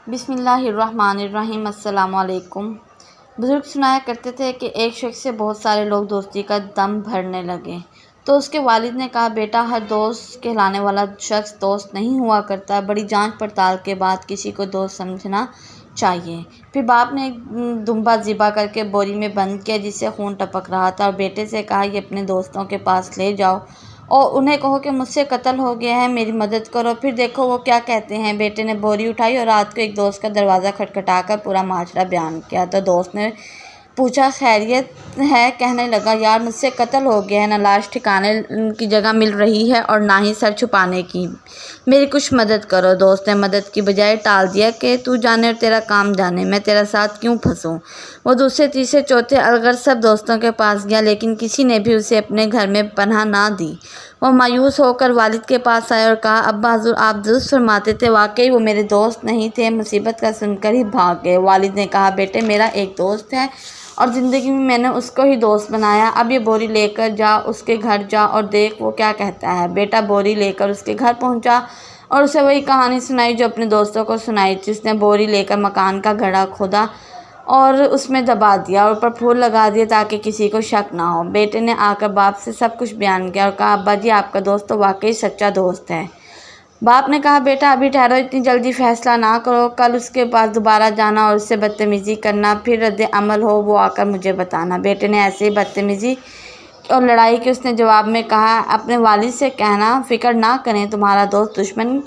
بسم اللہ الرحمن الرحیم۔ السلام علیکم۔ بزرگ سنایا کرتے تھے کہ ایک شخص سے بہت سارے لوگ دوستی کا دم بھرنے لگے تو اس کے والد نے کہا، بیٹا، ہر دوست کہلانے والا شخص دوست نہیں ہوا کرتا، بڑی جانچ پڑتال کے بعد کسی کو دوست سمجھنا چاہیے۔ پھر باپ نے ایک دمبا ذبح کر کے بوری میں بند کیا جس سے خون ٹپک رہا تھا، اور بیٹے سے کہا، یہ اپنے دوستوں کے پاس لے جاؤ اور انہیں کہو کہ مجھ سے قتل ہو گیا ہے، میری مدد کرو، پھر دیکھو وہ کیا کہتے ہیں۔ بیٹے نے بوری اٹھائی اور رات کو ایک دوست کا دروازہ کھٹکھٹا کر پورا ماجرا بیان کیا تو دوست نے پوچھا، خیریت ہے؟ کہنے لگا، یار، مجھ سے قتل ہو گیا ہے، نہ لاش ٹھکانے کی جگہ مل رہی ہے اور نہ ہی سر چھپانے کی، میری کچھ مدد کرو۔ دوست نے مدد کی بجائے ٹال دیا کہ تو جانے اور تیرا کام جانے، میں تیرے ساتھ کیوں پھنسوں۔ وہ دوسرے تیسرے چوتھے الغرض سب دوستوں کے پاس گیا لیکن کسی نے بھی اسے اپنے گھر میں پناہ نہ دی۔ وہ مایوس ہو کر والد کے پاس آیا اور کہا، ابا حضور، آپ درست فرماتے تھے، واقعی وہ میرے دوست نہیں تھے، مصیبت کا سن کر ہی بھاگ گئے۔ والد نے کہا، بیٹے، میرا ایک دوست ہے اور زندگی میں نے اس کو ہی دوست بنایا، اب یہ بوری لے کر جا، اس کے گھر جا اور دیکھ وہ کیا کہتا ہے۔ بیٹا بوری لے کر اس کے گھر پہنچا اور اسے وہی کہانی سنائی جو اپنے دوستوں کو سنائی تھی۔ اس نے بوری لے کر مکان کا گڑھا کھودا اور اس میں دبا دیا اور اوپر پھول لگا دیے تاکہ کسی کو شک نہ ہو۔ بیٹے نے آ کر باپ سے سب کچھ بیان کیا اور کہا، ابا جی، آپ کا دوست تو واقعی سچا دوست ہے۔ باپ نے کہا، بیٹا، ابھی ٹھہرو، اتنی جلدی فیصلہ نہ کرو، کل اس کے پاس دوبارہ جانا اور اس سے بدتمیزی کرنا، پھر رد عمل ہو وہ آ کر مجھے بتانا۔ بیٹے نے ایسے ہی بدتمیزی اور لڑائی کی۔ اس نے جواب میں کہا، اپنے والد سے کہنا فکر نہ کریں، تمہارا دوست دشمن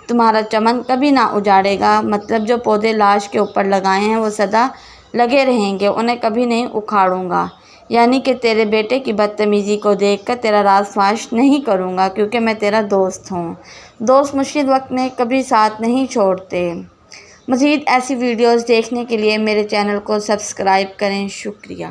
تمہارا چمن کبھی نہ اجاڑے گا، مطلب جو پودے لاش کے اوپر لگائے ہیں وہ سدا لگے رہیں گے، انہیں کبھی نہیں اکھاڑوں گا، یعنی کہ تیرے بیٹے کی بدتمیزی کو دیکھ کر تیرا راز فاش نہیں کروں گا کیونکہ میں تیرا دوست ہوں۔ دوست مشکل وقت میں کبھی ساتھ نہیں چھوڑتے۔ مزید ایسی ویڈیوز دیکھنے کے لیے میرے چینل کو سبسکرائب کریں۔ شکریہ۔